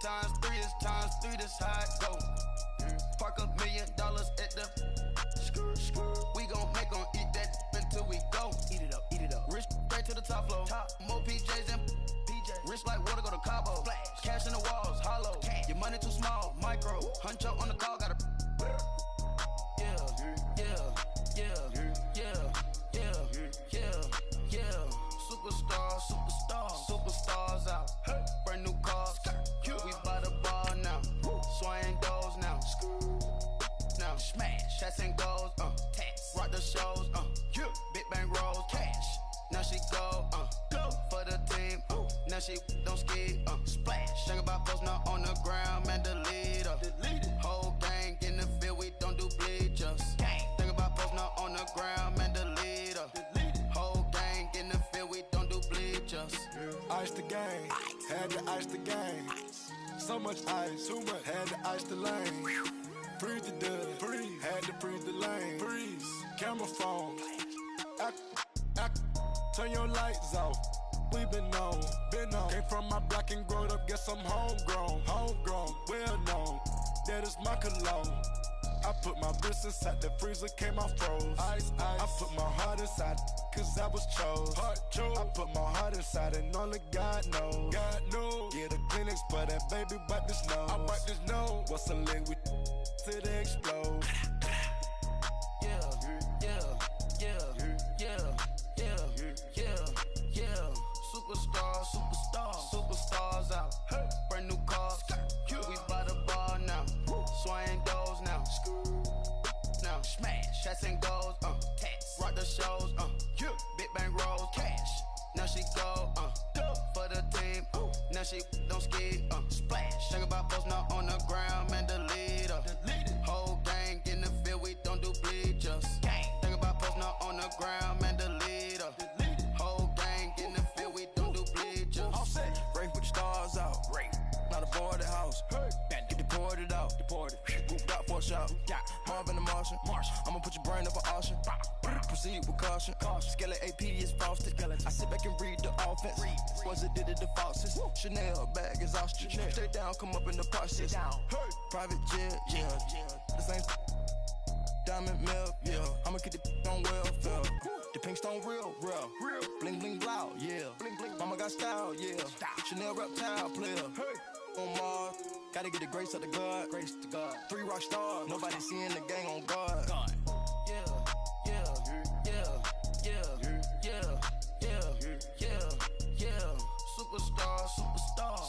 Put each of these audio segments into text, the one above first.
times 3 is times 3, that's how it go. Park $1 million at the we gon' make 'em eat that until we go. Eat it up. Rich straight to the top floor. More PJs and PJs. Rich like water, go to Cabo. Splash. Cash in the walls, hollow. Cash. Your money too small, micro. Hunch up on the call, gotta. Superstars out. Hey. Brand new cars. We by the bar now. Swaying doors now. Now smash. Shots and goals. Tax. Rock the shows. Big bang rolls. Cash. Now she go. For the team. Now she don't ski. Splash. Think about posting up on the ground, man. Delete her. Whole gang in the field. We don't do bleachers. Think about posting up on the ground, man. Delete her. Whole gang in the field. We don't do bleachers. Ice the game. Had to ice the game. So much ice. Too much. Had to ice the lane. Freeze the dud. Freeze. Had to freeze the lane. Freeze. Camera phone. Turn your lights off. We been on. Came from my block and growed up. Guess I'm homegrown. Well known. That is my cologne. I put my wrist inside the freezer, came out froze. Ice. I put my heart inside, cause I was chose. I put my heart inside and only God knows. Yeah, the clinics, but that baby wipe this nose. I wipe this nose. What's a lick with till they explode? Superstars out. Hey. Brand new cars. We by the bar now. Swaying doors now. Now smash. Shots and goals. Tax. Rock the shows. Big bang rolls. Cash. Now she go. For the team. Now she don't ski. Splash. Think about posting up on the ground, man. Delete her. Whole gang in the field. We don't do bleachers. Think about posting up on the ground, man. Delete her. Whole gang in the field. We don't do bleachers. All set. Rain put the stars out. Rain. Not a boarded house. Hey. Get deported out. Group got for a shot. Marvin the Martian. I'ma put your brain up for auction. Proceed with caution. Skeleton AP is frosted. I sit back and read the offense. Was it did it the faucets? Chanel bag is ostrich. Stay down, come up in the process. Hey. Private jet, yeah. The same diamond milk, yeah. I'ma keep the on welfare. The pink stone real. Bling bling blow, yeah. Mama got style, yeah. Chanel reptile player. Hey. On Mars, gotta get the grace of the God. 3 rock stars, nobody seeing the gang on guard.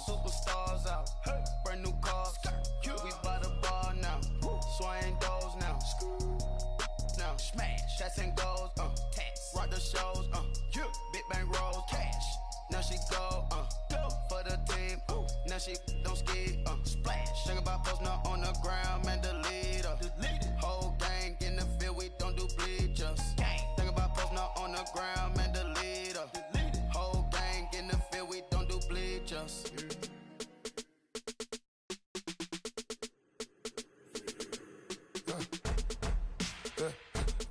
Superstars out. Hey. Brand new cars. We by the bar now. Swaying doors now. Now smash. Shots and goals. Tax. Rock the shows. Big bang rolls. Cash. Now she go. For the team. Now she don't ski. Splash. Think about posting up on the ground, man. Delete her. Whole gang in the field. We don't do bleachers. Think about posting up on the ground, man. Delete her. Whole gang in the field. We don't do bleachers.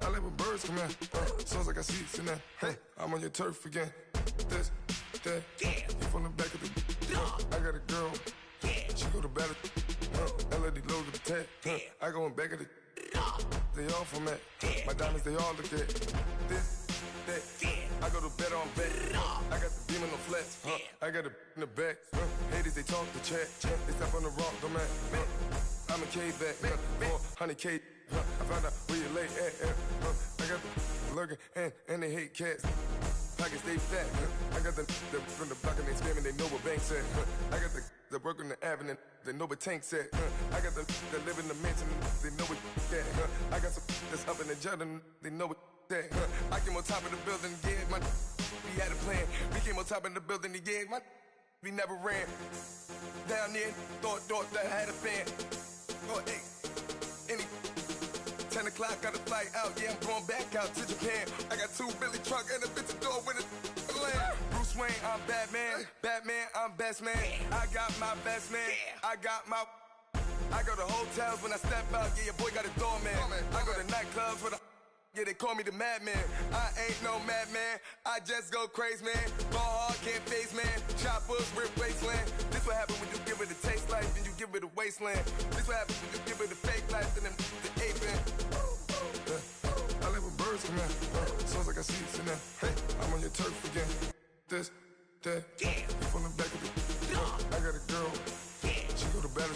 I like when birds come in. Sounds like I see seats in there. Hey, I'm on your turf again. This, that, you from the back of the. I got a girl. She go to battle. LED low to the tag. I go in back of the. They all from that. My diamonds, they all look at. This, that. I go to bed on back. I got the beam in the flats. I got it in the back. Haters, they talk the chat. They step on the rock, the man. I'm a K-back. 400K. I found out where you lay at. I got the lurking and they hate cats. Pockets stay fat. I got the from the block and they screaming, they know what banks at. I got the work on the avenue, they know what tanks at. I got the live in the mansion, they know what that. I got some that's up in the jungle, they know what that. I came on top of the building, yeah, my we had a plan. We came on top of the building, yeah, my we never ran. Down there, thought that I had a fan. Oh, hey, any 10 o'clock, got a flight out, yeah, I'm going back out to Japan. I got 2 Billy truck and a bitch door with a land. Bruce Wayne, I'm Batman. Batman, I'm best man. I got my best man. I go to hotels when I step out, yeah, your boy got a doorman. I go to nightclubs with a yeah, they call me the madman. I ain't no madman, I just go crazy, man. Ball hard, can't face, man. Choppers, rip wasteland. This what happen when you give it a taste like wasteland. This what happens when you give it a fake life and then the aping. I live with birds come in. Sounds like I see it in there. Hey, I'm on your turf again. This, that, you from the back of the. I got a girl. She go to battle.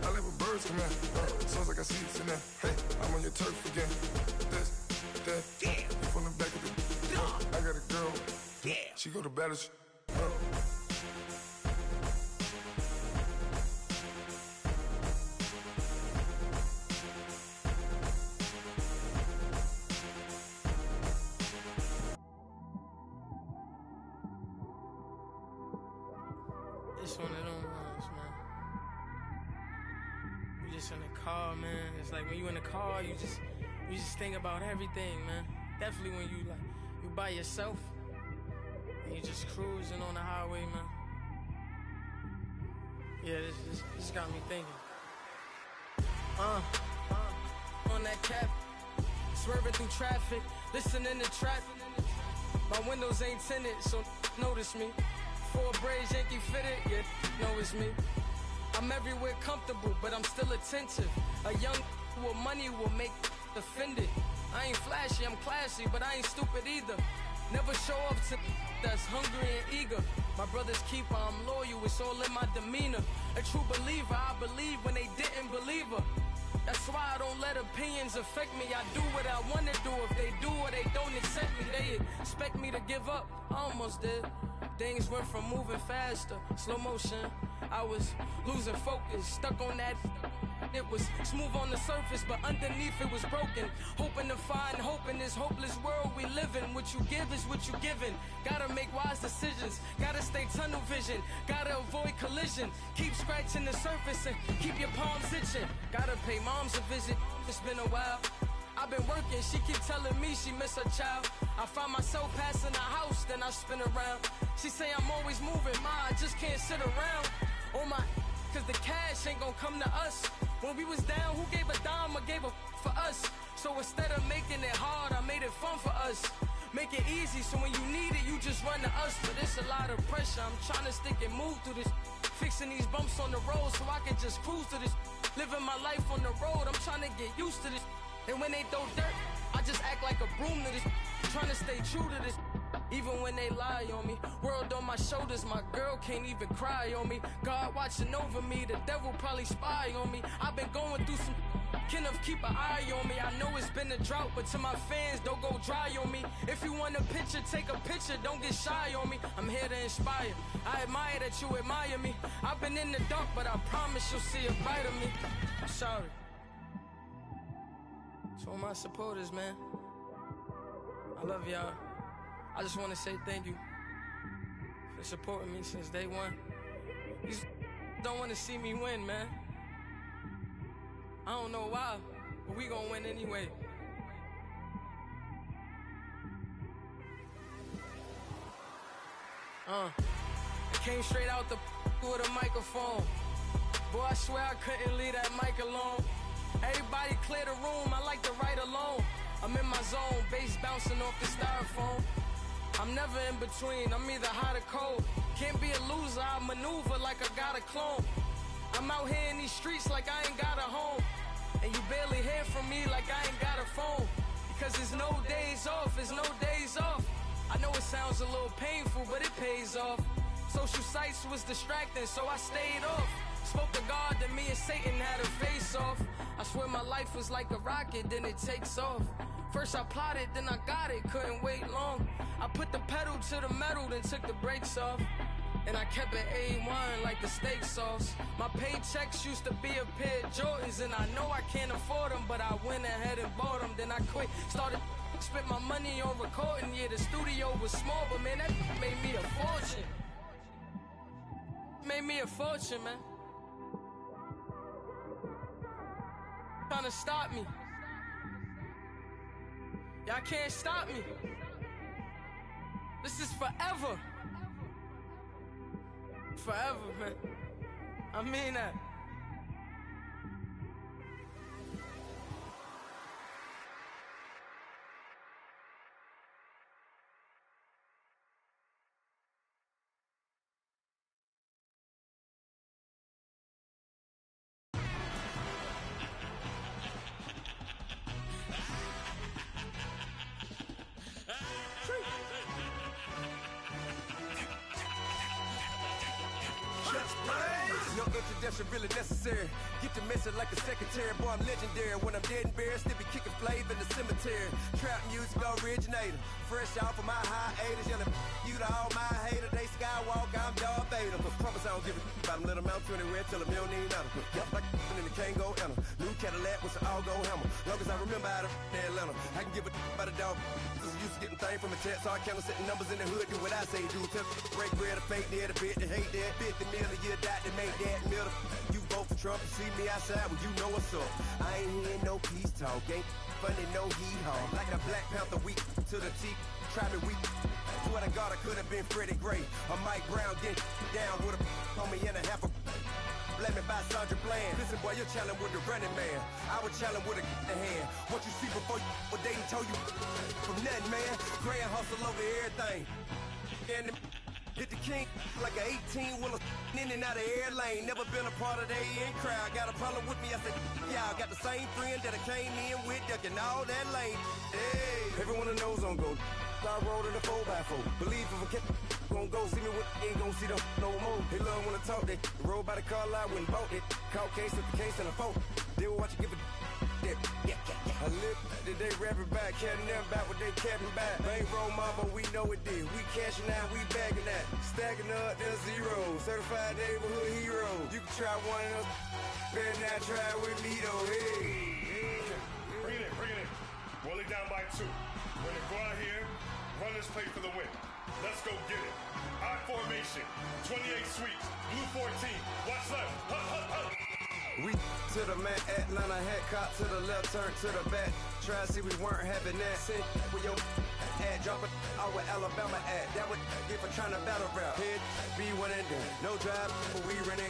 I live with birds come in. Sounds like I see it in there. Hey, I'm on your turf again. This, that, you from the back of the. I got a girl. She go to battle. It's one of them ones, man. You just in the car, man. It's like when you in the car, you just think about everything, man. Definitely when you by yourself and you just cruising on the highway, man. Yeah, this got me thinking. On that cap, swerving through traffic, listening to traffic. My windows ain't tinted, so notice me. Four braids, Yankee fitted, yeah, know it's me. I'm everywhere comfortable, but I'm still attentive. A young with money will make offended. I ain't flashy, I'm classy, but I ain't stupid either. Never show up to that's hungry and eager. My brother's keeper, I'm loyal, it's all in my demeanor. A true believer, I believe when they didn't believe her. That's why I don't let opinions affect me. I do what I want to do. If they do or they don't accept me, they expect me to give up. I almost did. Things went from moving faster, slow motion. I was losing focus, stuck on that. It was smooth on the surface, but underneath it was broken. Hoping to find hope in this hopeless world we live in. What you give is what you given. Gotta make wise decisions. Gotta stay tunnel vision. Gotta avoid collision. Keep scratching the surface and keep your palms itching. Gotta pay moms a visit. It's been a while. I've been working, she keep telling me she miss her child. I find myself passing the house, then I spin around. She say I'm always moving, ma, I just can't sit around. Oh my, cause the cash ain't gon' come to us. When we was down, who gave a dime or gave a for us? So instead of making it hard, I made it fun for us. Make it easy, so when you need it, you just run to us. But it's a lot of pressure, I'm trying to stick and move through this. Fixing these bumps on the road so I can just cruise to this. Living my life on the road, I'm trying to get used to this. And when they throw dirt, I just act like a broom to this. Trying to stay true to this. Even when they lie on me. World on my shoulders, my girl can't even cry on me. God watching over me, the devil probably spy on me. I've been going through some. Kenneth, keep an eye on me. I know it's been a drought, but to my fans, don't go dry on me. If you want a picture, take a picture, don't get shy on me. I'm here to inspire. I admire that you admire me. I've been in the dark, but I promise you'll see a bright of me. I'm sorry. To all my supporters, man, I love y'all. I just want to say thank you for supporting me since day one. You don't want to see me win, man. I don't know why, but we gonna win anyway. I came straight out the with a microphone. Boy, I swear I couldn't leave that mic alone. Everybody clear the room, I like to write alone. I'm in my zone, bass bouncing off the styrofoam. I'm never in between, I'm either hot or cold. Can't be a loser, I maneuver like I got a clone. I'm out here in these streets like I ain't got a home. And you barely hear from me like I ain't got a phone. Because there's no days off, there's no days off. I know it sounds a little painful, but it pays off. Social sites was distracting, so I stayed off. Spoke to God, then me and Satan had a face off. I swear my life was like a rocket, then it takes off. First I plotted, then I got it, couldn't wait long. I put the pedal to the metal, then took the brakes off. And I kept it A1 like the steak sauce. My paychecks used to be a pair of Jordans, and I know I can't afford them, but I went ahead and bought them. Then I quit, started spent my money on recording. Yeah, the studio was small, but man, that made me a fortune. Made me a fortune, man. Trying to stop me. Y'all can't stop me. This is forever. Forever, man. I mean that. introduction really necessary. Get the message like a secretary. Boy, I'm legendary. When I'm dead and buried, still be kicking flavor in the cemetery. Trap music originator. Fresh off of my hiatus. Yelling you to all my haters. They skywalk, I'm Darth Vader. Promise I don't give a about them. Let them out 20 tell them you don't need none. Yep, like in the can't go enter. New Cadillac with an all-go hammer. Long as I remember out of Atlanta, I can give a about a dog. Just used to getting things from a text. So I count setting numbers in the hood. Do what I say do. Tell break bread, a fake dead, a bit to hate that. 50 million, you died to make that middle. You vote for Trump and see me outside when you know what's up. I ain't hearing no peace talk. Ain't funny, no hee-haw. Like a Black Panther weak to the teeth. Try me weak. Swear to God, I could have been Freddie Gray or Mike Brown. Get down with a homie and a half a. Let me buy Sandra Bland. Listen, boy, you're challenged with the running man. I was challenged with a hand. What you see before you, what they told you from nothing, man. Grand hustle over everything. And hit the king like an 18-wheeler in and out of air lane. Never been a part of the in crowd. Got a problem with me? I said, yeah, I got the same friend that I came in with, ducking all that lane. Hey, everyone that knows on go. I rolled in a 4x4. Believe if a kid gon' go see me with ain't gon' see them no more. They love when I talk. They roll by the car lot when bought it. Caught case with the case and a phone. They will watch you give a that. I live that they rapping back, carrying them back what they capping back. Bankroll mama, we know it did. We cashing out, we bagging that. Stacking up, there's zero. Certified neighborhood hero. You can try one of them. Better not try with me though. Hey. Bring it in. Roll it down by 2. We're gonna go out here, run this play for the win. Let's go get it. I formation, 28 sweeps, blue 14. Watch left. Hup. We to the man, Atlanta hat cop to the left, turn to the back. Try to see we weren't having that. Sit with your ad, drop it out with Alabama ad. That would get for trying to battle rap. Head, be one and done. No drive, but we running.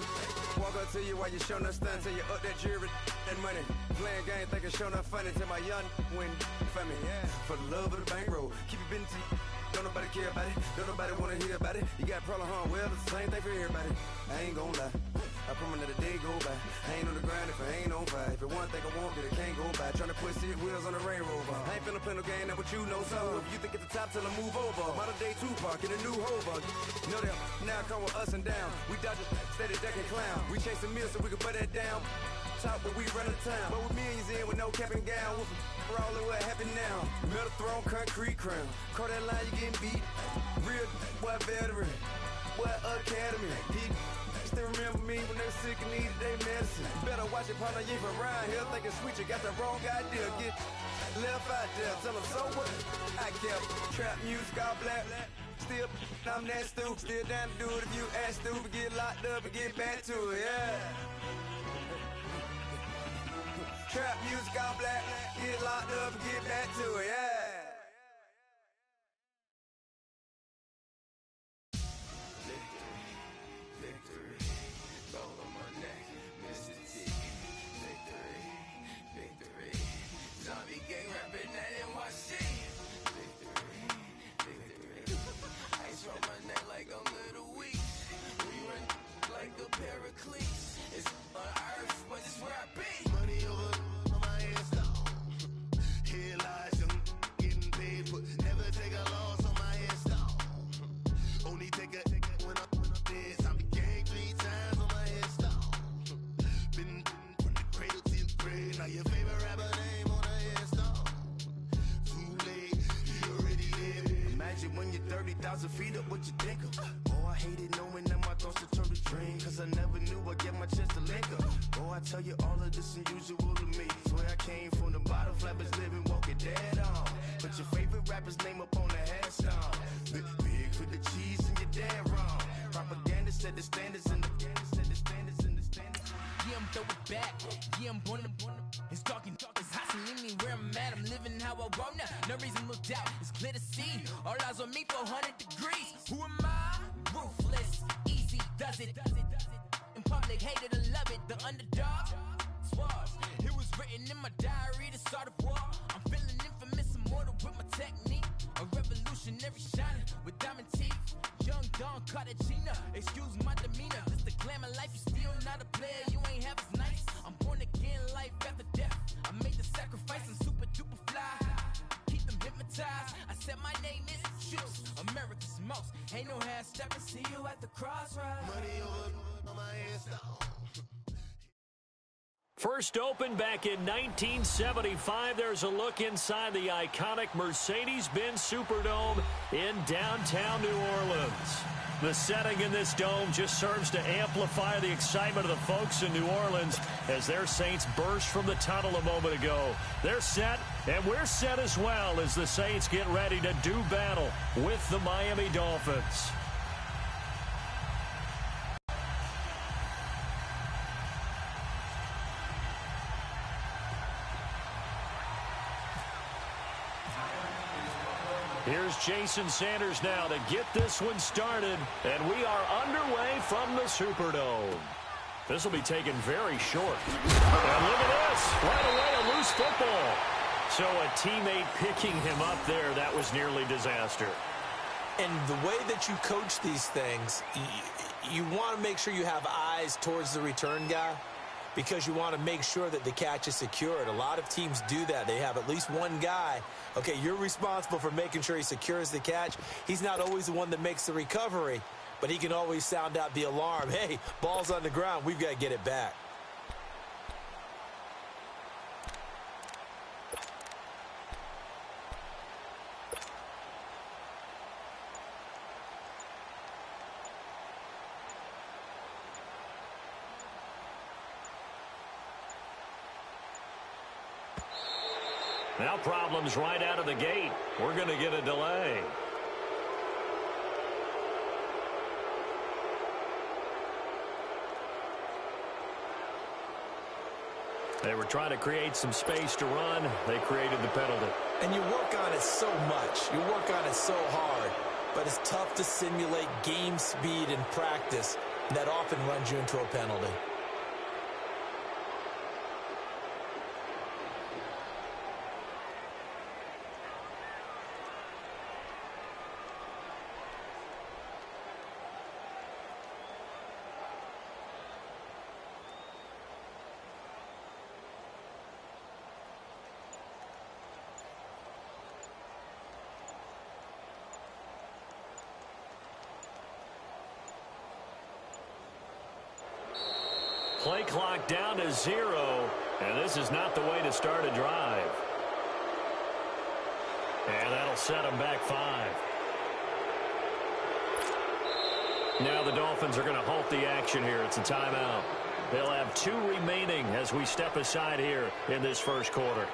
Walk up to you while you showing us stun till you up that jewelry and money. Playing game, thinking showing up funny till my young win for me. Yeah. For the love of the bankroll, keep it been to you. Don't nobody care about it. Don't nobody wanna hear about it. You got a problem, huh? Well, it's the same thing for everybody. I ain't gon' lie. I promise that a day go by. I ain't on the grind if I ain't on fire. If it one thing I want, then it can't go by. Tryna put 6 wheels on the Range Rover. I ain't finna play no game, that what you know. So if you think it's the top, tell them move over. Modern day Tupac in a new hover. Know that now come with us and down. We dodge a steady deck and clown. We chasing meals so we can put that down. Top, but we run the town. But with millions in with no cap and gown. Rolling what happened now. Metal throne, concrete crown. Call that line, you getting beat. Real boy veteran. Boy academy. He still remember me when they were sick and needed their medicine. Better watch it, partner, you from around here thinking sweet, you got the wrong idea. Get left out there, tell them so what? I kept trap music all black. Still, I'm that stupid. Still down to do it if you act stupid. Get locked up and get back to it, yeah. Trap music all black. Get locked up and get back to it, yeah. Feet up, what you think of? Oh, I hated knowing that my thoughts would turn to dream. Cause I never knew I'd get my chance to link up. Oh, I tell you all of this unusual to me. Swear I came from the bottom, flappers living, walking dead on. Put your favorite rapper's name up on the headstone. Big for the cheese and you're dead wrong. Propaganda set the standards in the Yeah, I'm throw it back. Yeah, I'm born to. It's talking, it's hustling me where I'm at. I'm living how I want now. No reason to look doubt. It's clear to see. All eyes on me, 400 degrees. Who am I? Ruthless, easy, does it. In public, hated or love it. The underdog. Swabs. It was written in my diary to start a war. I'm feeling infamous, immortal with my technique. A revolutionary shining with diamond teeth. Young Don Cartagena. Excuse my demeanor. Just the glamour life. You still not a player. You ain't half as nice. I'm born again, life after death. I made the sacrifice and super duper fly. Keep them hypnotized. I said my name is Juice. America's most. Ain't no half stepping, see you at the crossroads. Money over on my head, stop. First opened back in 1975. There's a look inside the iconic Mercedes-Benz Superdome in downtown New Orleans. The setting in this dome just serves to amplify the excitement of the folks in New Orleans as their Saints burst from the tunnel a moment ago. They're set, and we're set as well as the Saints get ready to do battle with the Miami Dolphins. Here's Jason Sanders now to get this one started, and we are underway from the Superdome. This will be taken very short. And look at this, right away a loose football. So a teammate picking him up there, that was nearly disaster. And the way that you coach these things, you want to make sure you have eyes towards the return guy, because you want to make sure that the catch is secured. A lot of teams do that. They have at least one guy. Okay, you're responsible for making sure he secures the catch. He's not always the one that makes the recovery, but he can always sound out the alarm. Hey, ball's on the ground. We've got to get it back. Now problems right out of the gate. We're going to get a delay. They were trying to create some space to run. They created the penalty. And you work on it so much. You work on it so hard. But it's tough to simulate game speed in practice. That often runs you into a penalty. Play clock down to 0, and this is not the way to start a drive. And that'll set them back 5. Now the Dolphins are going to halt the action here. It's a timeout. They'll have 2 remaining as we step aside here in this first quarter.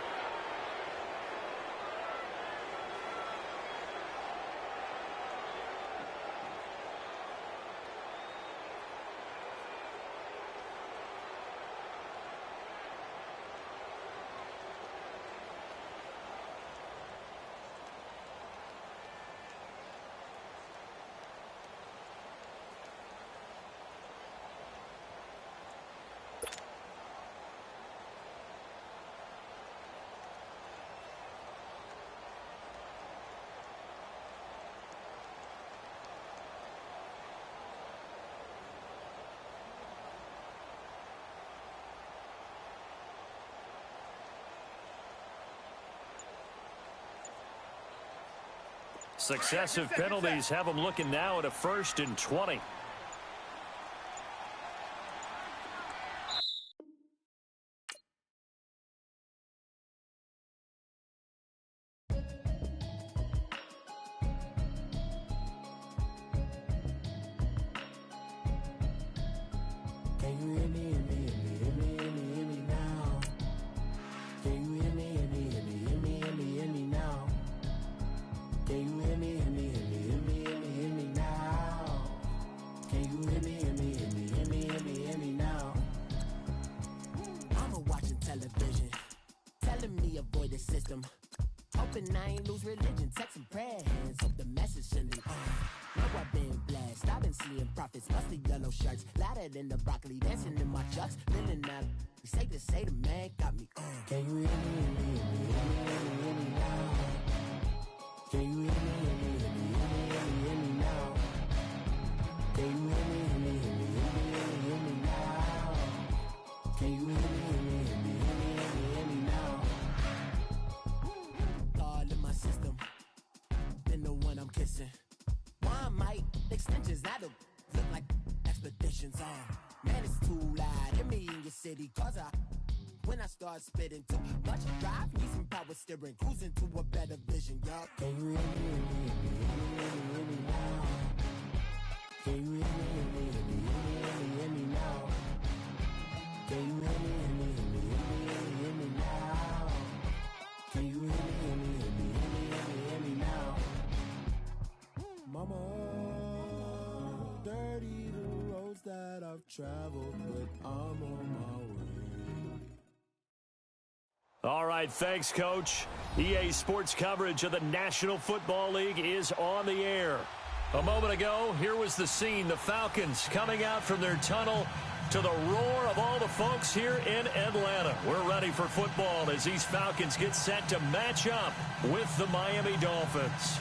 Successive penalties have them looking now at a 1st and 20. I ain't lose religion, text and prayer hands, hope the message sending Know I've been blessed, I've been seeing prophets, musty yellow shirts, louder than the broccoli, dancing in my chucks, feeling that, safe to say the man got me Can you hear me, hear me now? Can you hear me, hear me now? Can you hear me, hear me now? Can you hear me, hear me now? All in my system, been the one I'm kissing. Why am visions on. Man, it's too loud in me in your city, cause when I start spitting too much drive, need some power steering, cruising to a better vision, y'all. Can you hear me, hear me now? Can you hear me now? Can you hear me now? Can you hear me now? Mama, dirty the roads that I've traveled, but I'm on my way. All right, thanks, Coach. EA Sports coverage of the National Football League is on the air. A moment ago, here was the scene. The Falcons coming out from their tunnel to the roar of all the folks here in Atlanta. We're ready for football as these Falcons get set to match up with the Miami Dolphins.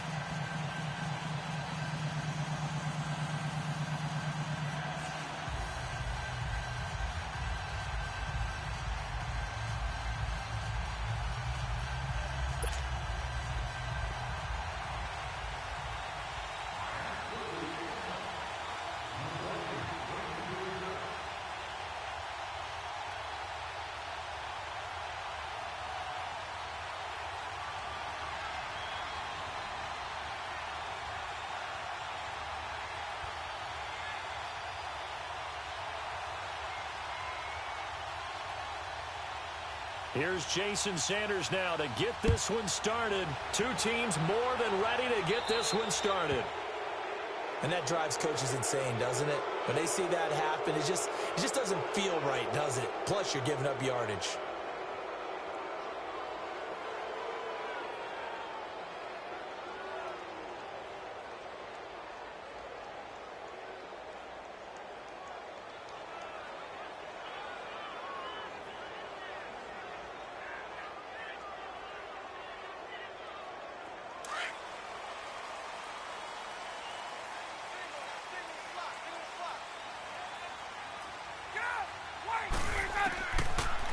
Here's Jason Sanders now to get this one started. Two teams more than ready to get this one started. And that drives coaches insane, doesn't it? When they see that happen, it just doesn't feel right, does it? Plus, you're giving up yardage.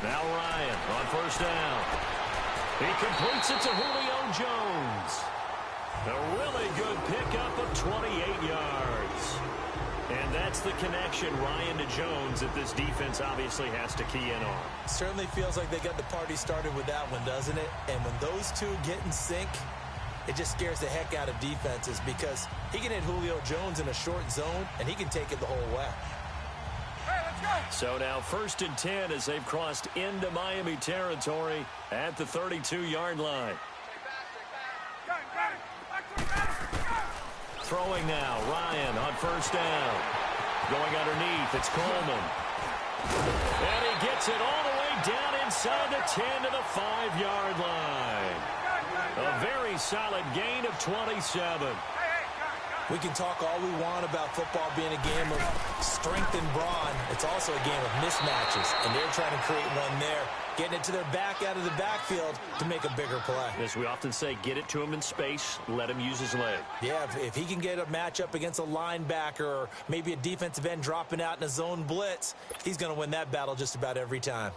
Now Ryan on first down. He completes it to Julio Jones. A really good pickup of 28 yards. And that's the connection, Ryan to Jones, that this defense obviously has to key in on. Certainly feels like they got the party started with that one, doesn't it? And when those two get in sync, it just scares the heck out of defenses because he can hit Julio Jones in a short zone, and he can take it the whole way. So now 1st and 10 as they've crossed into Miami territory at the 32-yard line. Throwing now, Ryan on first down. Going underneath, it's Coleman. And he gets it all the way down inside the 10 to the 5-yard line. A very solid gain of 27. We can talk all we want about football being a game of strength and brawn. It's also a game of mismatches, and they're trying to create one there, getting it to their back out of the backfield to make a bigger play. As we often say, get it to him in space, let him use his leg. Yeah, if he can get a matchup against a linebacker or maybe a defensive end dropping out in a zone blitz, he's going to win that battle just about every time.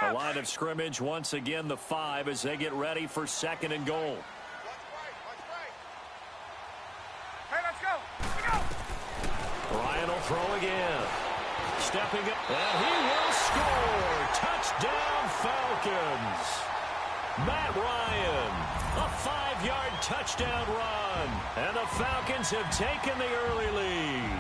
A line of scrimmage, once again, the 5 as they get ready for 2nd and goal. Ryan will throw again. Stepping up, and he will score. Touchdown, Falcons. Matt Ryan, a 5-yard touchdown run. And the Falcons have taken the early lead.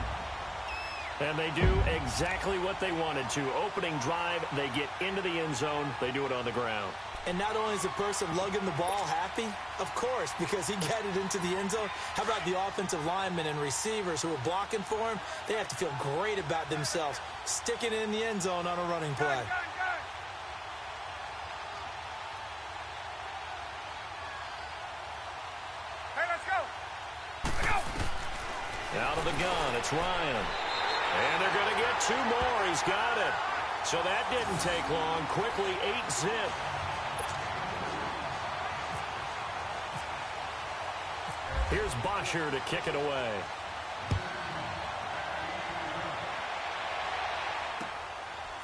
And they do exactly what they wanted to. Opening drive, they get into the end zone. They do it on the ground. And not only is the person lugging the ball happy, of course, because he got it into the end zone. How about the offensive linemen and receivers who are blocking for him? They have to feel great about themselves, sticking it in the end zone on a running play. Out of the gun, it's Ryan. And they're going to get 2 more. He's got it. So that didn't take long. Quickly, 8-zip. Here's Bosher to kick it away.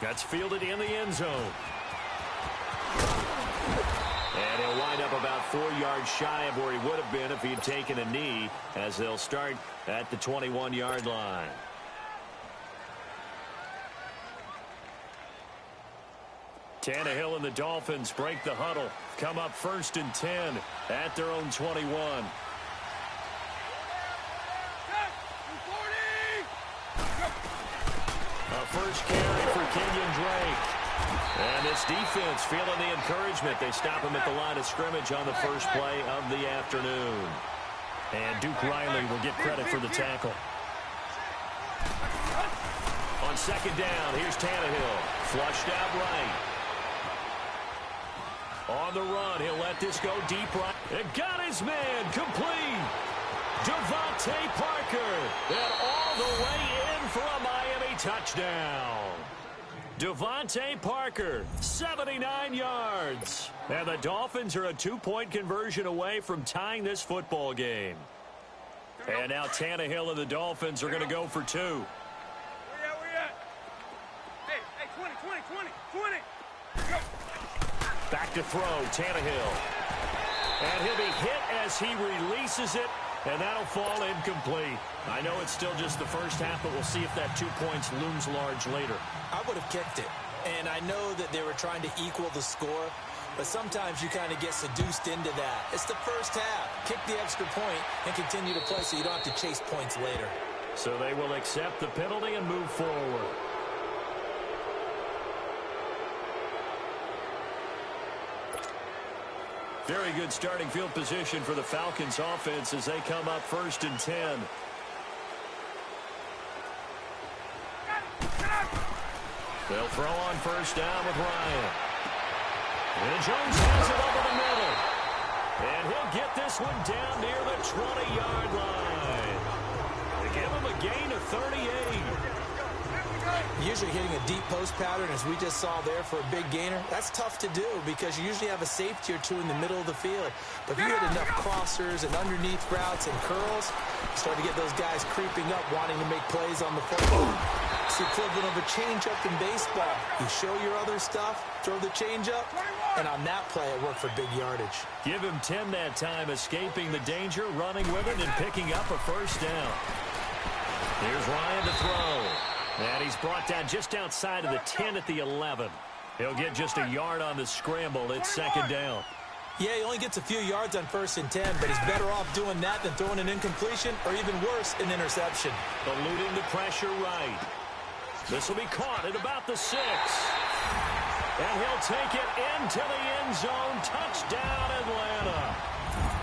That's fielded in the end zone. And he'll wind wind up about 4 yards shy of where he would have been if he had taken a knee, as they'll start at the 21-yard line. Tannehill and the Dolphins break the huddle. Come up 1st and 10 at their own 21. A first carry for Kenyon Drake. And this defense feeling the encouragement. They stop him at the line of scrimmage on the first play of the afternoon. And Duke Riley will get credit for the tackle. On 2nd down, here's Tannehill. Flushed out right. On the run, he'll let this go deep right. It got his man complete. Devontae Parker. And all the way in for a Miami touchdown. Devontae Parker, 79 yards. And the Dolphins are a 2-point conversion away from tying this football game. And now Tannehill and the Dolphins are going to go for 2. Where at? Hey, 20. Go. Back to throw, Tannehill. And he'll be hit as he releases it, and that'll fall incomplete. I know it's still just the first half, but we'll see if that 2 points looms large later. I would have kicked it. And I know that they were trying to equal the score, but sometimes you kind of get seduced into that. It's the first half. Kick the extra point and continue to play so you don't have to chase points later. So they will accept the penalty and move forward. Very good starting field position for the Falcons offense as they come up 1st and 10. They'll throw on 1st down with Ryan. And Jones has it over the middle. And he'll get this one down near the 20-yard line. They give him a gain of 38. Usually hitting a deep post pattern, as we just saw there, for a big gainer, that's tough to do because you usually have a safety or two in the middle of the field. But if you hit enough crossers and underneath routes and curls, you start to get those guys creeping up, wanting to make plays on the football. It's the equivalent of a changeup in baseball. You show your other stuff, throw the changeup, and on that play, it worked for big yardage. Give him 10 that time, escaping the danger, running with it, and picking up a 1st down. Here's Ryan to throw. And he's brought down just outside of the 10 at the 11. He'll get just a yard on the scramble. It's 2nd down. Yeah, he only gets a few yards on 1st and 10, but he's better off doing that than throwing an incompletion or even worse, an interception. Eluding the pressure right. This will be caught at about the 6. And he'll take it into the end zone. Touchdown, Atlanta.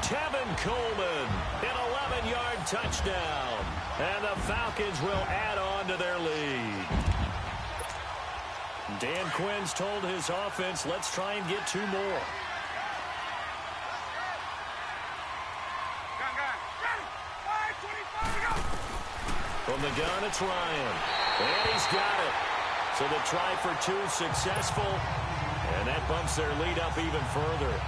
Tevin Coleman, an 11-yard touchdown. And the Falcons will add on to their lead. Dan Quinn's told his offense, let's try and get 2 more. From the gun, it's Ryan. And he's got it. So the try for 2 successful. And that bumps their lead up even further.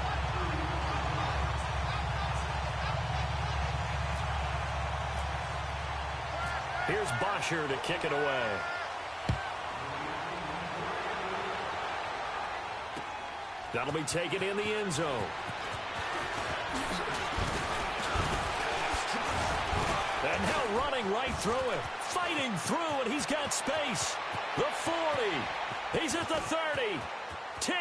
Here's Bosher to kick it away. That'll be taken in the end zone. And now running right through it. Fighting through, and he's got space. The 40. He's at the 30. 10.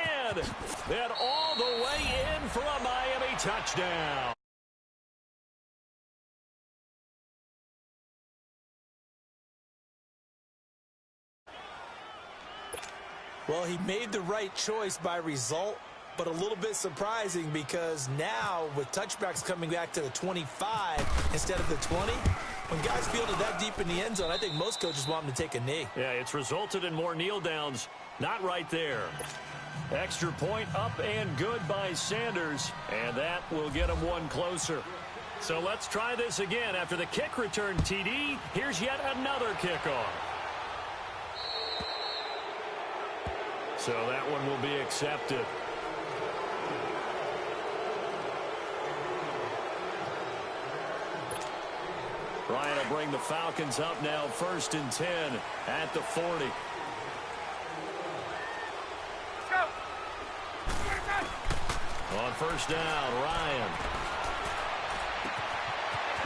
And all the way in for a Miami touchdown. Well, he made the right choice by result, but a little bit surprising because now with touchbacks coming back to the 25 instead of the 20, when guys fielded that deep in the end zone, I think most coaches want them to take a knee. Yeah, it's resulted in more kneel downs. Not right there. Extra point up and good by Sanders, and that will get him 1 closer. So let's try this again. After the kick return TD, here's yet another kickoff. So that one will be accepted. Ryan will bring the Falcons up now 1st and 10 at the 40. On first down, Ryan.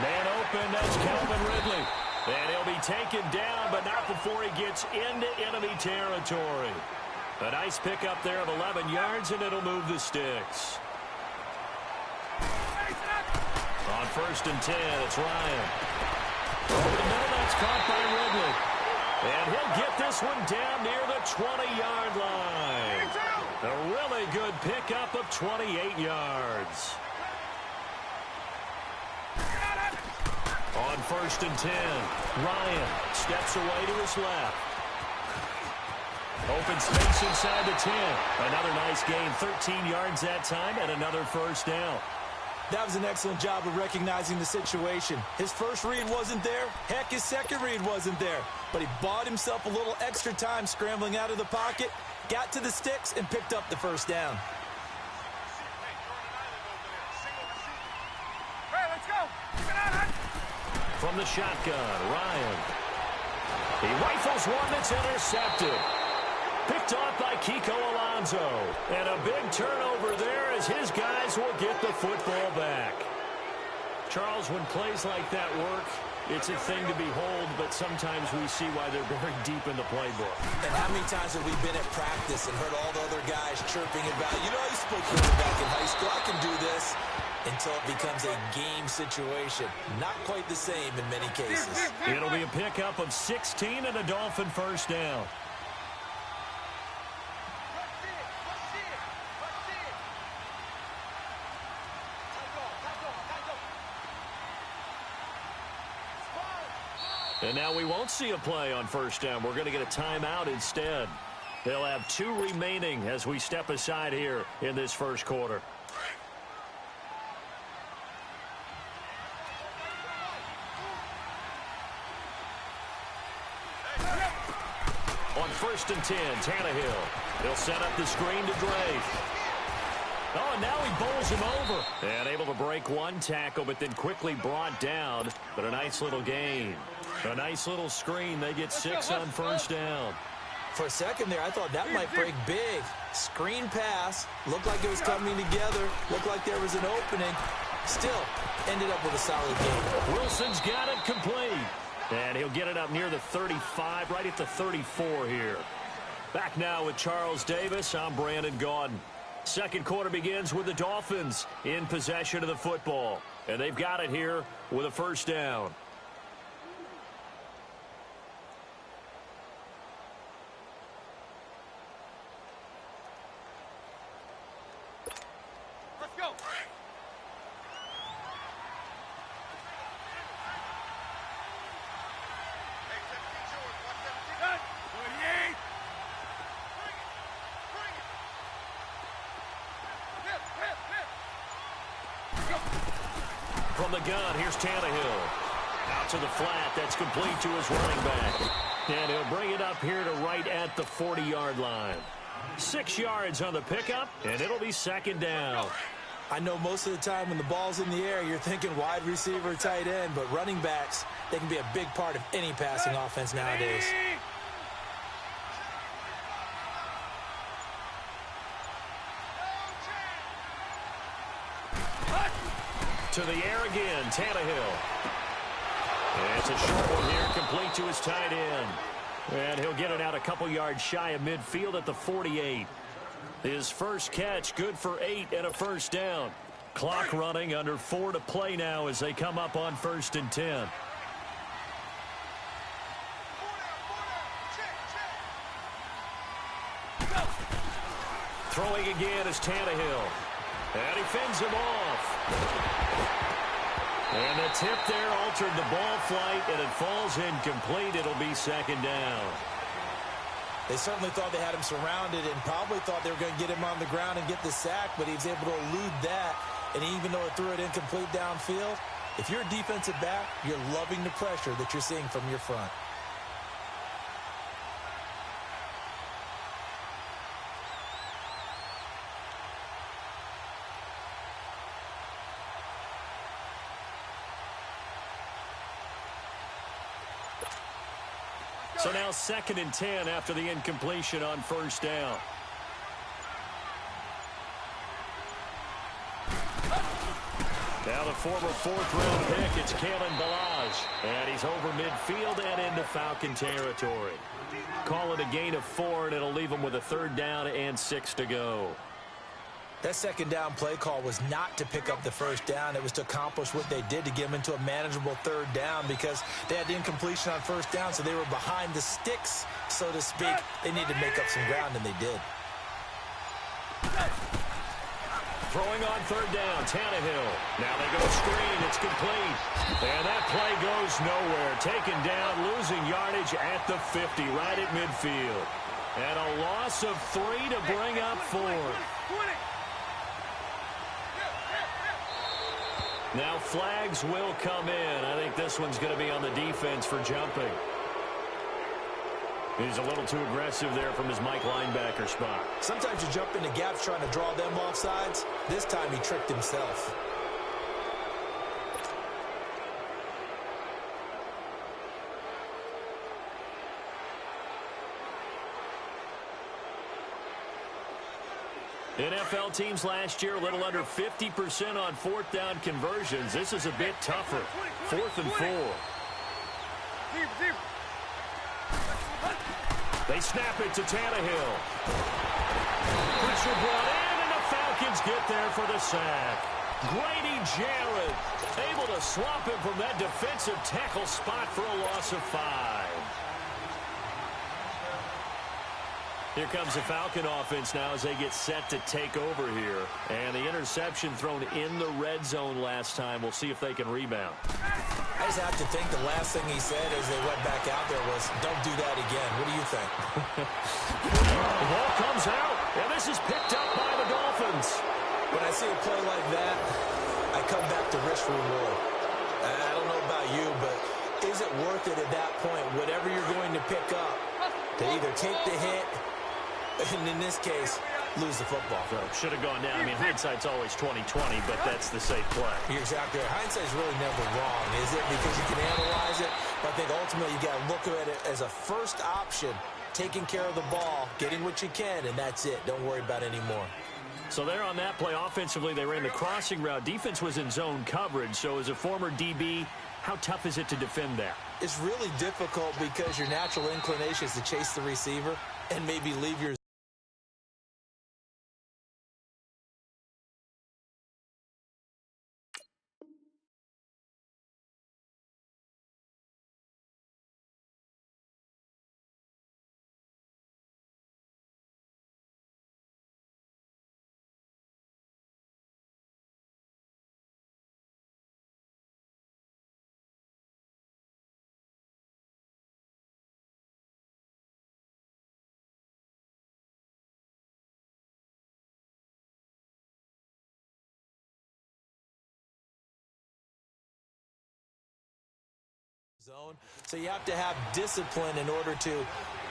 Man open, that's Calvin Ridley. And he'll be taken down, but not before he gets into enemy territory. A nice pickup there of 11 yards, and it'll move the sticks. On first and 10, it's Ryan. Over the middle, that's caught by Ridley. And he'll get this one down near the 20-yard line. A really good pickup of 28 yards. On first and 10, Ryan steps away to his left. Open space inside the 10. Another nice gain, 13 yards that time, and another first down. That was an excellent job of recognizing the situation. His first read wasn't there. Heck, his second read wasn't there. But he bought himself a little extra time scrambling out of the pocket, got to the sticks, and picked up the first down. Hey, let's go. Keep it on. From the shotgun, Ryan. He rifles one that's intercepted. Picked off by Kiko Alonso. And a big turnover there as his guys will get the football back. Charles, when plays like that work, it's a thing to behold, but sometimes we see why they're very deep in the playbook. And how many times have we been at practice and heard all the other guys chirping about, you know, I spoke quarterback in high school, I can do this, until it becomes a game situation. Not quite the same in many cases. It'll be a pickup of 16 and a Dolphin first down. And now we won't see a play on first down. We're going to get a timeout instead. They'll have 2 remaining as we step aside here in this first quarter. On first and 10, Tannehill. He'll set up the screen to Drake. Oh, and now he bowls him over. And able to break one tackle, but then quickly brought down. But a nice little gain. A nice little screen. They get 6 on first down. For a second there, I thought that might break big. Screen pass. Looked like it was coming together. Looked like there was an opening. Still, ended up with a solid game. Wilson's got it complete. And he'll get it up near the 35, right at the 34 here. Back now with Charles Davis, I'm Brandon Gaudin. Second quarter begins with the Dolphins in possession of the football. And they've got it here with a first down. Let's go. From the gun, here's Tannehill. Out to the flat, that's complete to his running back. And he'll bring it up here to right at the 40-yard line. 6 yards on the pickup, and it'll be second down. I know most of the time when the ball's in the air, you're thinking wide receiver, tight end, but running backs, they can be a big part of any passing offense nowadays. To the air again, Tannehill. And it's a short one here, complete to his tight end. And he'll get it out a couple yards shy of midfield at the 48. His first catch, good for 8 and a first down. Clock running, under 4 to play now as they come up on first and 10. Throwing again is Tannehill. And he fends him off. And the tip there altered the ball flight, and it falls incomplete. It'll be second down. They certainly thought they had him surrounded and probably thought they were going to get him on the ground and get the sack, but he was able to elude that. And even though it threw it incomplete downfield, if you're a defensive back, you're loving the pressure that you're seeing from your front. So now second and 10 after the incompletion on first down. former fourth-round pick. It's Kalen Balazs. And he's over midfield and into Falcon territory. Call it a gain of 4, and it'll leave him with a 3rd down and 6 to go. That 2nd down play call was not to pick up the 1st down. It was to accomplish what they did, to get them into a manageable 3rd down, because they had the incompletion on 1st down, so they were behind the sticks, so to speak. They needed to make up some ground, and they did. Throwing on 3rd down, Tannehill. Now they go screen. It's complete. And that play goes nowhere. Taken down, losing yardage at the 50, right at midfield. And a loss of 3 to bring up 4. Now flags will come in. I think this one's going to be on the defense for jumping. He's a little too aggressive there from his Mike linebacker spot. Sometimes you jump into gaps trying to draw them off sides. This time he tricked himself. NFL teams last year a little under 50% on 4th down conversions. This is a bit tougher. 4th and 4. They snap it to Tannehill. Pressure brought in, and the Falcons get there for the sack. Grady Jarrett able to swap him from that defensive tackle spot for a loss of 5. Here comes the Falcon offense now as they get set to take over here. And the interception thrown in the red zone last time. We'll see if they can rebound. I just have to think the last thing he said as they went back out there was, don't do that again. What do you think? The ball comes out, and this is picked up by the Dolphins. When I see a play like that, I come back to risk reward. I don't know about you, but is it worth it at that point, whatever you're going to pick up, to either take the hit, and in this case, lose the football? So should have gone down. I mean, hindsight's always 20/20, but that's the safe play. You're exactly right. Hindsight's really never wrong, is it? Because you can analyze it, but I think ultimately you got to look at it as a first option, taking care of the ball, getting what you can, and that's it. Don't worry about it anymore. So there on that play, offensively, they ran the crossing route. Defense was in zone coverage. So as a former DB, how tough is it to defend that? It's really difficult because your natural inclination is to chase the receiver and maybe leave your zone. So you have to have discipline in order to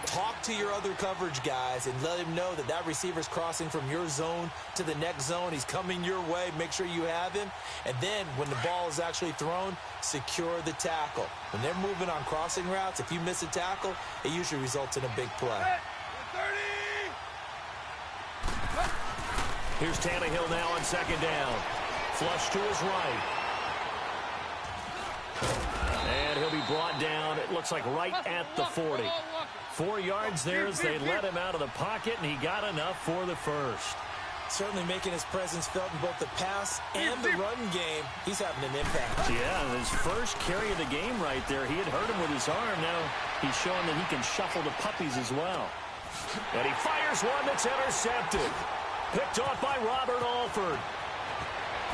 talk to your other coverage guys and let him know that that receiver's crossing from your zone to the next zone. He's coming your way. Make sure you have him. And then when the ball is actually thrown, secure the tackle. When they're moving on crossing routes, if you miss a tackle, it usually results in a big play. Here's Tannehill now on 2nd down. Flush to his right. And he'll be brought down, it looks like right at the 40. 4 yards there as they let him out of the pocket, and he got enough for the first. Certainly making his presence felt in both the pass and the run game. He's having an impact. Yeah, his first carry of the game right there. He had hurt him with his arm. Now he's showing that he can shuffle the puppies as well. And he fires one that's intercepted. Picked off by Robert Alford.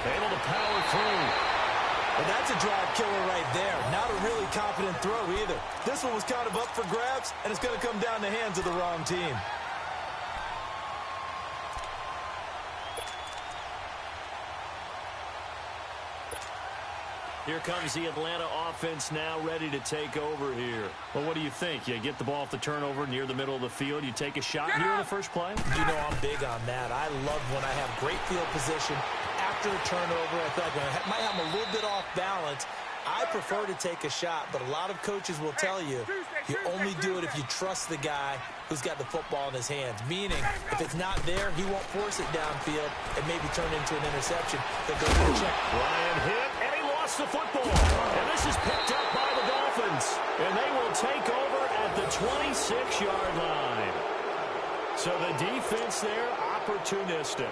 Able to power through. And that's a drive killer right there. Not a really confident throw either. This one was kind of up for grabs, and it's going to come down the hands of the wrong team. Here comes the Atlanta offense now ready to take over here. Well, what do you think? You get the ball off the turnover near the middle of the field. You take a shot here in the first play? You know I'm big on that. I love when I have great field position after a turnover. I feel like I might have a little bit off balance. I prefer to take a shot, but a lot of coaches will tell you you only do it if you trust the guy who's got the football in his hands. Meaning, if it's not there, he won't force it downfield and maybe turn into an interception. He'll go to the check. Ryan hit lost the football. And this is picked up by the Dolphins. And they will take over at the 26-yard line. So the defense there, opportunistic.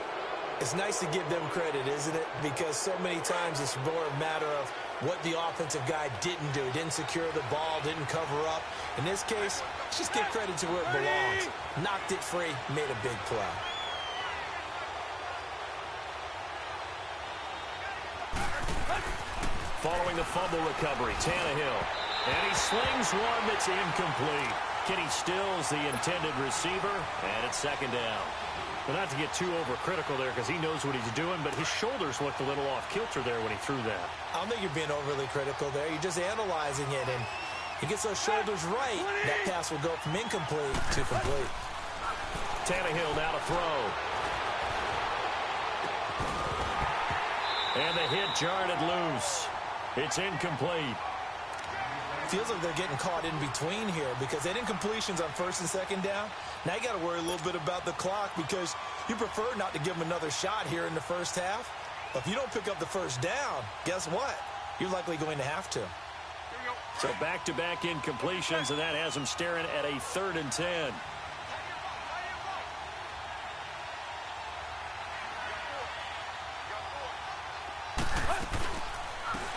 It's nice to give them credit, isn't it? Because so many times it's more a matter of what the offensive guy didn't do. Didn't secure the ball, didn't cover up. In this case, let's just give credit to where it belongs. Knocked it free, made a big play. Following the fumble recovery, Tannehill. And he slings one that's incomplete. Kenny Stills, the intended receiver, and it's second down. But not to get too overcritical there because he knows what he's doing, but his shoulders looked a little off kilter there when he threw that. I don't think you're being overly critical there. You're just analyzing it, and he gets those shoulders right. That pass will go from incomplete to complete. Tannehill now to throw. And the hit jarred it loose. It's incomplete. Feels like they're getting caught in between here because they didn't completions on first and second down. Now you got to worry a little bit about the clock because you prefer not to give them another shot here in the first half. But if you don't pick up the first down, guess what? You're likely going to have to. So back-to-back incompletions, and that has them staring at a 3rd and 10.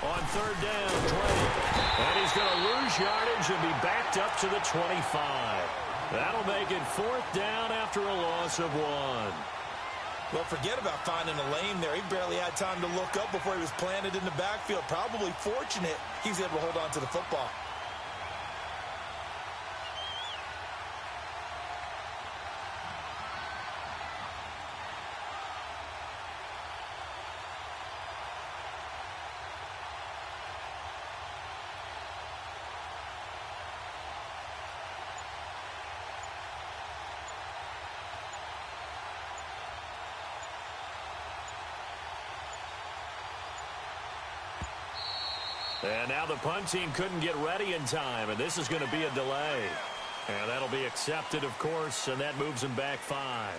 On 3rd down, Drake. And he's going to lose yardage and be backed up to the 25. That'll make it 4th down after a loss of 1. Well, forget about finding a lane there. He barely had time to look up before he was planted in the backfield. Probably fortunate he was able to hold on to the football. And now the punt team couldn't get ready in time, and this is going to be a delay. And that'll be accepted, of course, and that moves them back 5.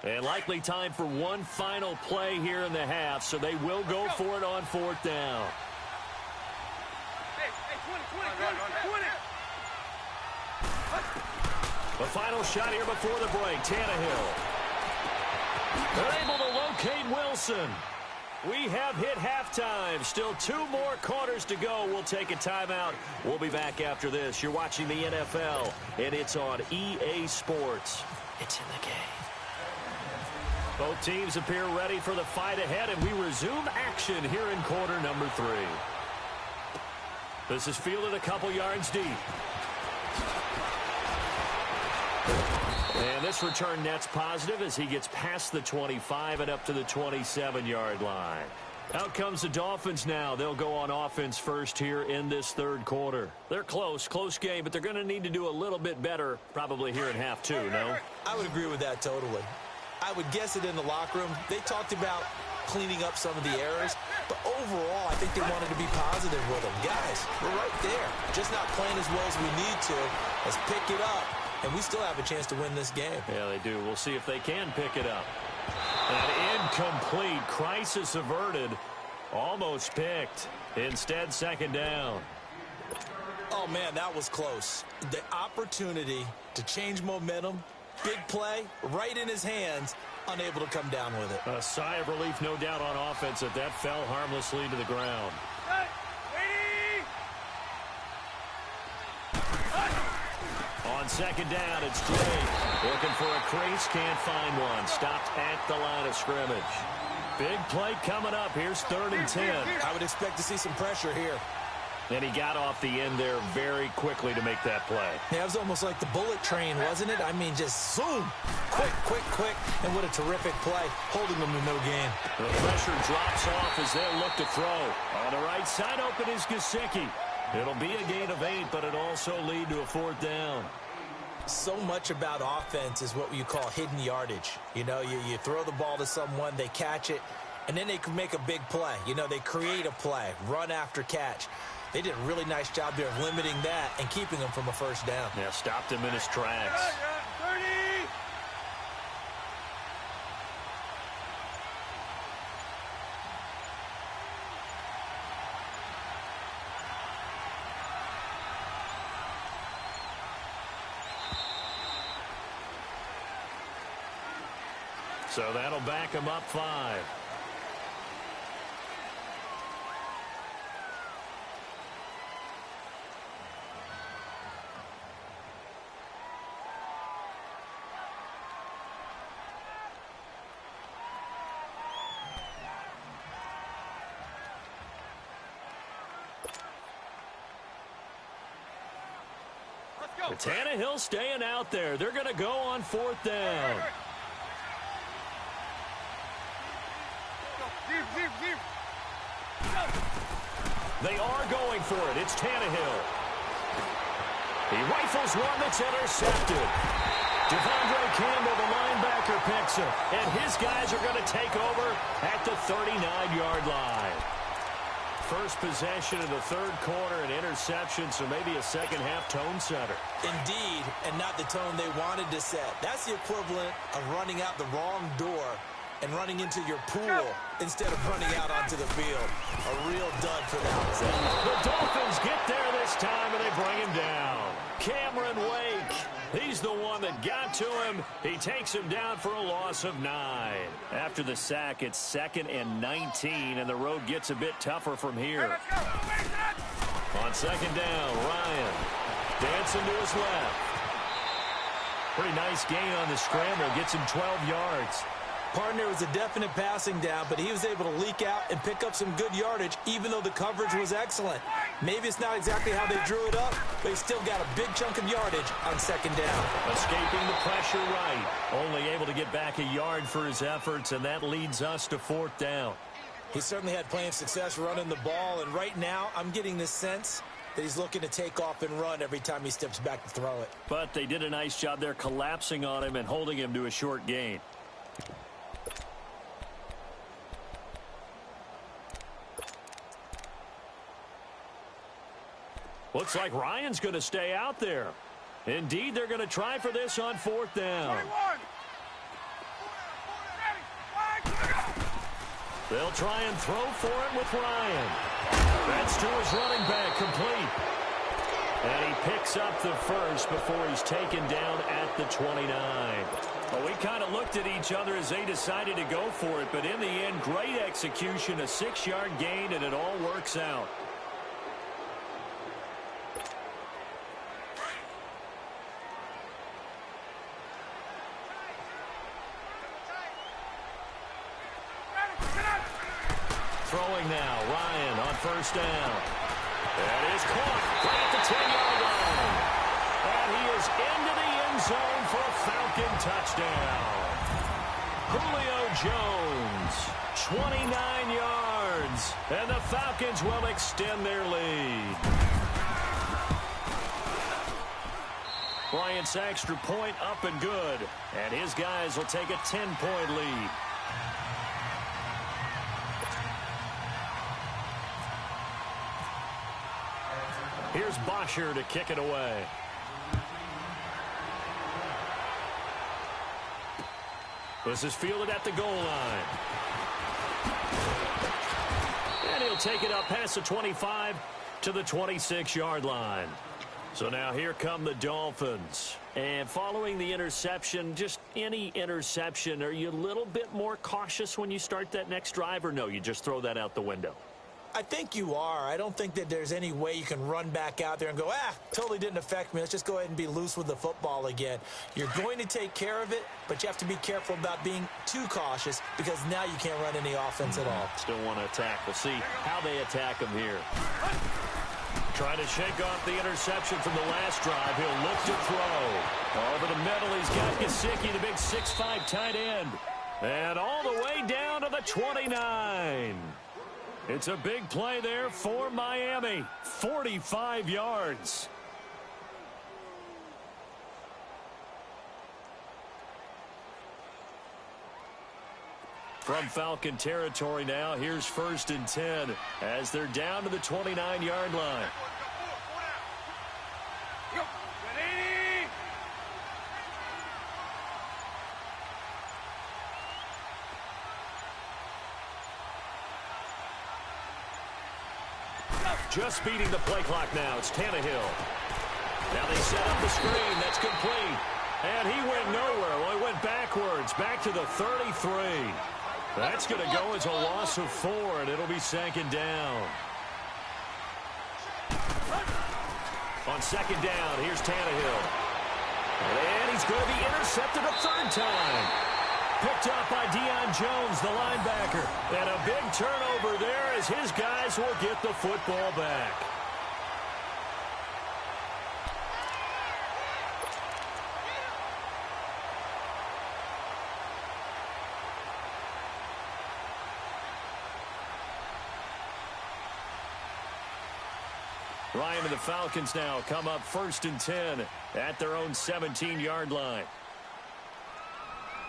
And likely time for one final play here in the half, so they will go for it on 4th down. The final shot here before the break, Tannehill. They're able to locate Wilson. We have hit halftime. Still 2 more quarters to go. We'll take a timeout. We'll be back after this. You're watching the NFL, and it's on EA Sports. It's in the game. Both teams appear ready for the fight ahead, and we resume action here in quarter number 3. This is fielded a couple yards deep. And this return net's positive as he gets past the 25 and up to the 27-yard line. Out comes the Dolphins now. They'll go on offense first here in this 3rd quarter. They're close game, but they're going to need to do a little bit better probably here in half 2, no? I would agree with that totally. I would guess it in the locker room. They talked about cleaning up some of the errors, but overall, I think they wanted to be positive with them. Guys, we're right there. Just not playing as well as we need to. Let's pick it up, and we still have a chance to win this game. Yeah, they do. We'll see if they can pick it up. And incomplete. Crisis averted. Almost picked. Instead, 2nd down. Oh, man, that was close. The opportunity to change momentum, big play, right in his hands, unable to come down with it. A sigh of relief, no doubt, on offense that fell harmlessly to the ground. On 2nd down, it's Drake. Looking for a crease, can't find one. Stopped at the line of scrimmage. Big play coming up. Here's 3rd and 10. I would expect to see some pressure here. And he got off the end there very quickly to make that play. Yeah, it was almost like the bullet train, wasn't it? I mean, just zoom. Quick. And what a terrific play, holding them to no gain. The pressure drops off as they'll look to throw. On the right side, open is Gesicki. It'll be a gain of 8, but it'll also lead to a 4th down. So much about offense is what you call hidden yardage. You know, you throw the ball to someone, they catch it, and then they can make a big play. You know, they create a play, run after catch. They did a really nice job there of limiting that and keeping him from a 1st down. Yeah, stopped him in his tracks. 30. So that'll back him up 5. Tannehill staying out there. They're going to go on 4th down. They are going for it. It's Tannehill. He rifles one that's intercepted. Devondre Campbell, the linebacker, picks him. And his guys are going to take over at the 39-yard line. First possession of the 3rd quarter, an interception, so maybe a second-half tone setter. Indeed, and not the tone they wanted to set. That's the equivalent of running out the wrong door and running into your pool instead of running out onto the field. A real dud for that. The Dolphins get there this time, and they bring him down. Cameron Wake. He's the one that got to him. He takes him down for a loss of 9. After the sack, it's 2nd and 19, and the road gets a bit tougher from here. On 2nd down, Ryan dancing to his left. Pretty nice gain on the scramble. Gets him 12 yards. Partner was a definite passing down, but he was able to leak out and pick up some good yardage, even though the coverage was excellent. Maybe it's not exactly how they drew it up, but he still got a big chunk of yardage on 2nd down. Escaping the pressure right. Only able to get back a yard for his efforts, and that leads us to 4th down. He certainly had plenty of success running the ball, and right now I'm getting this sense that he's looking to take off and run every time he steps back to throw it. But they did a nice job there collapsing on him and holding him to a short gain. Looks like Ryan's going to stay out there. Indeed, they're going to try for this on 4th down. 21. They'll try and throw for it with Ryan. That's to his running back, complete. And he picks up the first before he's taken down at the 29. Well, we kind of looked at each other as they decided to go for it, but in the end, great execution, a 6-yard gain, and it all works out. Throwing now, Ryan on 1st down. That is caught right at the 10-yard line. And he is into the end zone for a Falcon touchdown. Julio Jones, 29 yards. And the Falcons will extend their lead. Bryant's extra point up and good. And his guys will take a 10-point lead. Here's Bosher to kick it away. This is fielded at the goal line. And he'll take it up past the 25 to the 26-yard line. So now here come the Dolphins. And following the interception, just any interception, are you a little bit more cautious when you start that next drive, or no, you just throw that out the window? I think you are. I don't think that there's any way you can run back out there and go, totally didn't affect me. Let's just go ahead and be loose with the football again. You're going to take care of it, but you have to be careful about being too cautious because now you can't run any offense at all. Still want to attack. We'll see how they attack him here. Trying to shake off the interception from the last drive. He'll look to throw. Over the middle, he's got Gesicki, the big 6'5" tight end. And all the way down to the 29. It's a big play there for Miami. 45 yards. From Falcon territory now, here's 1st and 10 as they're down to the 29-yard line. Just beating the play clock now. It's Tannehill. Now they set up the screen. That's complete. And he went nowhere. Well, he went backwards. Back to the 33. That's going to go as a loss of 4, and it'll be 2nd down. On 2nd down, here's Tannehill. And he's going to be intercepted a 3rd time. Picked up by Deion Jones, the linebacker. And a big turnover there as his guys will get the football back. Ryan and the Falcons now come up 1st and 10 at their own 17-yard line.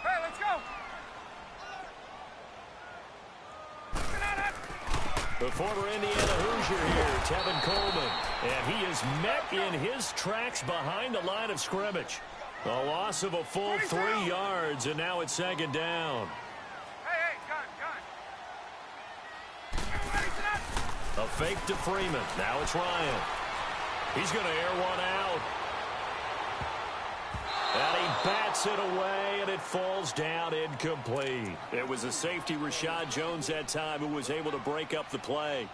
Hey, let's go. The former Indiana Hoosier here, Tevin Coleman. And he is met in his tracks behind the line of scrimmage. A loss of a full 3 yards, and now it's 2nd down. Hey, gun. A fake to Freeman. Now it's Ryan. He's going to air one out. And he bats it away, and it falls down incomplete. It was a safety, Rashad Jones, that time, who was able to break up the play.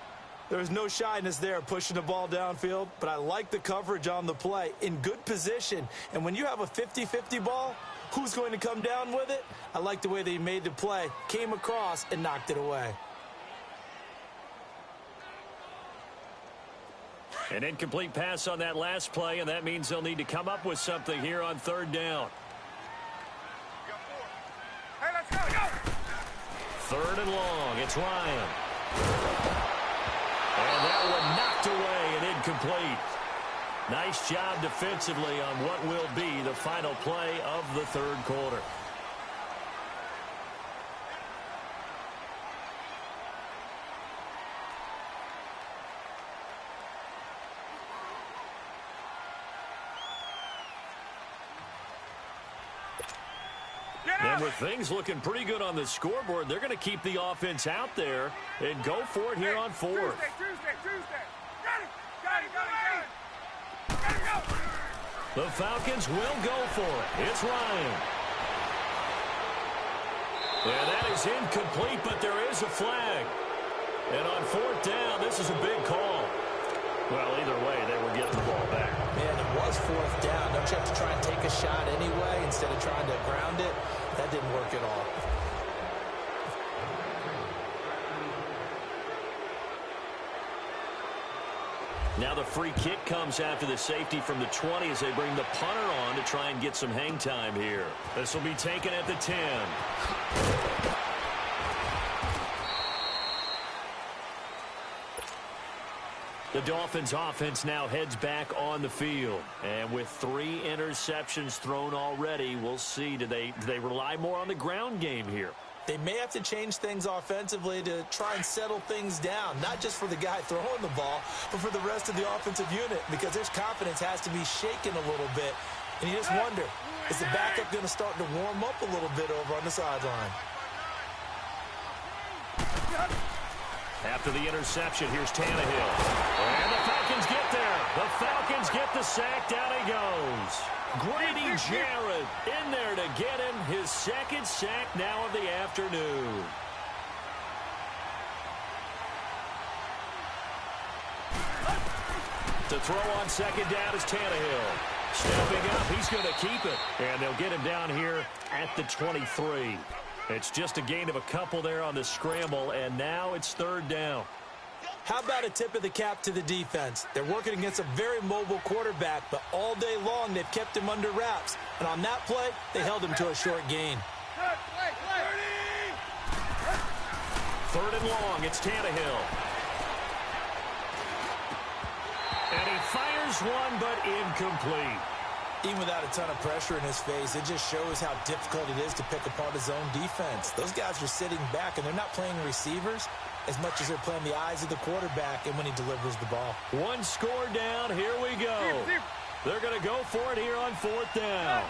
There's no shyness there pushing the ball downfield, but I like the coverage on the play. In good position. And when you have a 50-50 ball, who's going to come down with it? I like the way they made the play, came across, and knocked it away. An incomplete pass on that last play, and that means they'll need to come up with something here on 3rd down. Hey, let's go. 3rd and long. It's Ryan. And that one knocked away and incomplete. Nice job defensively on what will be the final play of the 3rd quarter. And with things looking pretty good on the scoreboard, they're going to keep the offense out there and go for it here on 4th. Tuesday. Got it. Go. The Falcons will go for it. It's Ryan. And that is incomplete, but there is a flag. And on 4th down, this is a big call. Well, either way, they were getting the ball back. Man, it was 4th down. Don't you have to try and take a shot anyway instead of trying to ground it? That didn't work at all. Now the free kick comes after the safety from the 20 as they bring the punter on to try and get some hang time here. This will be taken at the 10. The Dolphins offense now heads back on the field. And with 3 interceptions thrown already, we'll see. Do they rely more on the ground game here? They may have to change things offensively to try and settle things down, not just for the guy throwing the ball, but for the rest of the offensive unit, because their confidence has to be shaken a little bit. And you just wonder, is the backup going to start to warm up a little bit over on the sideline? After the interception, here's Tannehill. And the Falcons get there. The Falcons get the sack. Down he goes. Grady Jarrett in there to get him his 2nd sack now of the afternoon. To throw on 2nd down is Tannehill. Stepping up, he's going to keep it. And they'll get him down here at the 23. It's just a gain of a couple there on the scramble, and now it's 3rd down. How about a tip of the cap to the defense? They're working against a very mobile quarterback, but all day long they've kept him under wraps. And on that play, they held him to a short gain. 3rd and long. It's Tannehill. And he fires one, but incomplete. Even without a ton of pressure in his face, it just shows how difficult it is to pick apart his own defense. Those guys are sitting back, and they're not playing receivers as much as they're playing the eyes of the quarterback and when he delivers the ball. One score down. Here we go. They're going to go for it here on 4th down.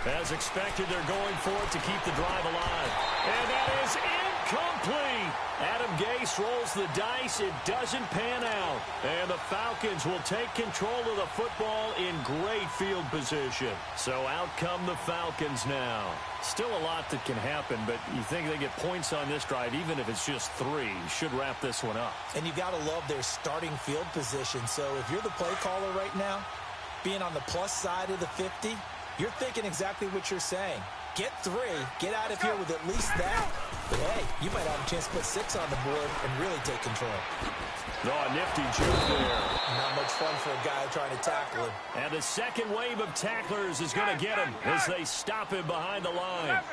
As expected, they're going for it to keep the drive alive. And that is incomplete. Adam Gase rolls the dice. It doesn't pan out. And the Falcons will take control of the football in great field position. So out come the Falcons now. Still a lot that can happen, but you think they get points on this drive, even if it's just 3. Should wrap this one up. And you got to love their starting field position. So if you're the play caller right now, being on the plus side of the 50, you're thinking exactly what you're saying. Get 3, get out of here with at least that. But hey, you might have a chance to put 6 on the board and really take control. Oh, nifty juke there. Not much fun for a guy trying to tackle him. And the second wave of tacklers is going to get him as they stop him behind the line.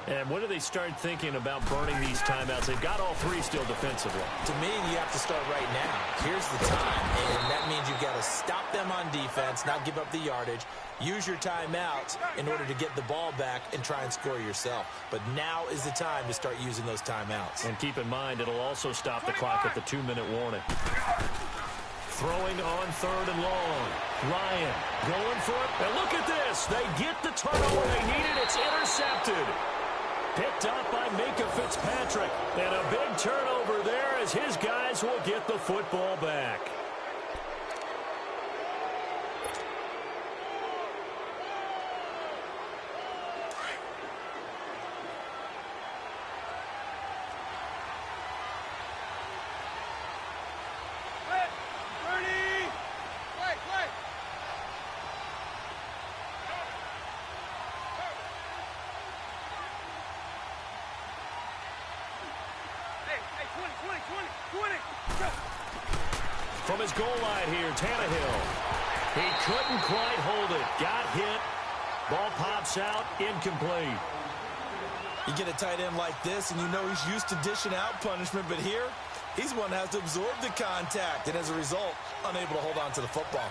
And when do they start thinking about burning these timeouts? They've got all 3 still defensively. To me, you have to start right now. Here's the time, and that means you've got to stop them on defense, not give up the yardage. Use your timeouts in order to get the ball back and try and score yourself. But now is the time to start using those timeouts. And keep in mind, it'll also stop the clock at the 2-minute warning. Throwing on 3rd and long. Ryan going for it. And look at this. They get the turnover they needed. It's intercepted. Picked up by Minka Fitzpatrick. And a big turnover there as his guys will get the football back. From his goal line here, Tannehill. He couldn't quite hold it. Got hit. Ball pops out. Incomplete. You get a tight end like this, and you know he's used to dishing out punishment, but here, he's one that has to absorb the contact, and as a result, unable to hold on to the football.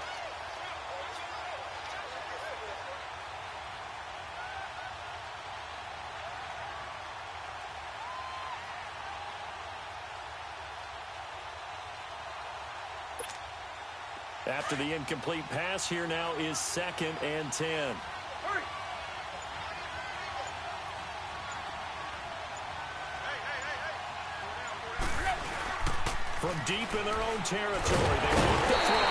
After the incomplete pass, here now is 2nd and 10. From deep in their own territory, they look to throw.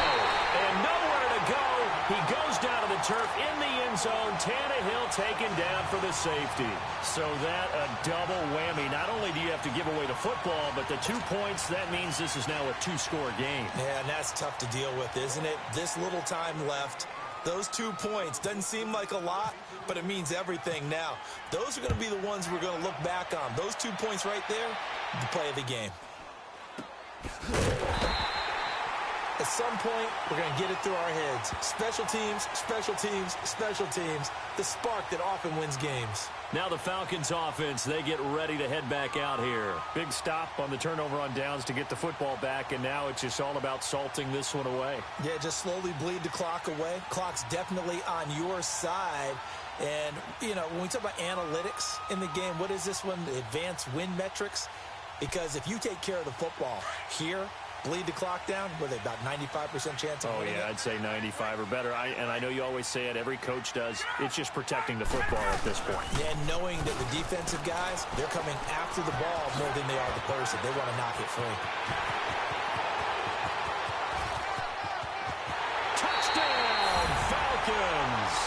And nowhere to go. He goes down to the turf in the end zone. Tannehill taken down for the safety. So that a double whammy. Not only do you have to give away the football, but the 2 points, that means this is now a 2-score game. Yeah, and that's tough to deal with, isn't it? This little time left. Those 2 points doesn't seem like a lot, but it means everything now. Those are going to be the ones we're going to look back on. Those 2 points right there, the play of the game. At some point, we're going to get it through our heads. Special teams, special teams, special teams. The spark that often wins games. Now the Falcons offense, they get ready to head back out here. Big stop on the turnover on downs to get the football back, and now it's just all about salting this one away. Yeah, just slowly bleed the clock away. Clock's definitely on your side. And, you know, when we talk about analytics in the game, what is this one? The advanced win metrics? Because if you take care of the football here, bleed the clock down, were they about 95% chance of winning? Oh, yeah, I'd say 95 or better. And I know you always say it, every coach does. It's just protecting the football at this point. Yeah, and knowing that the defensive guys, they're coming after the ball more than they are the person. They want to knock it free. Touchdown, Falcons!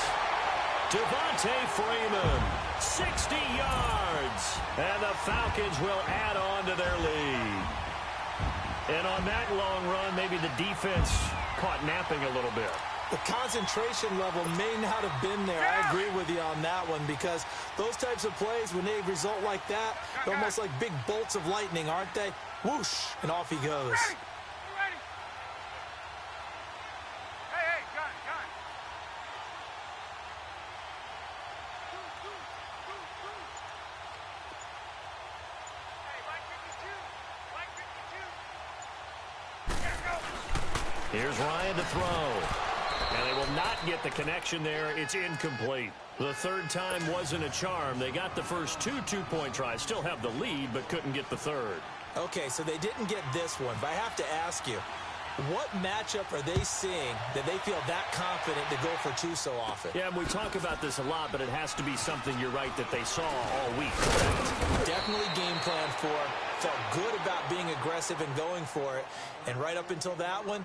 Devontae Freeman, 60 yards. And the Falcons will add on to their lead. And on that long run, maybe the defense caught napping a little bit. the concentration level may not have been there. I agree with you on that one, because those types of plays, when they result like that, they're almost like big bolts of lightning, aren't they? Whoosh, and off he goes. Ready. Hey, gun. Hey, line 52. Let's go. Here's Ryan to throw. And they will not get the connection there. It's incomplete. The third time wasn't a charm. They got the first two-point tries. Still have the lead, but couldn't get the third. Okay, so they didn't get this one, but I have to ask you, what matchup are they seeing that they feel that confident to go for two so often? Yeah, we talk about this a lot, but it has to be something, you're right, that they saw all week, correct? Definitely game plan for, felt good about being aggressive and going for it, and right up until that one,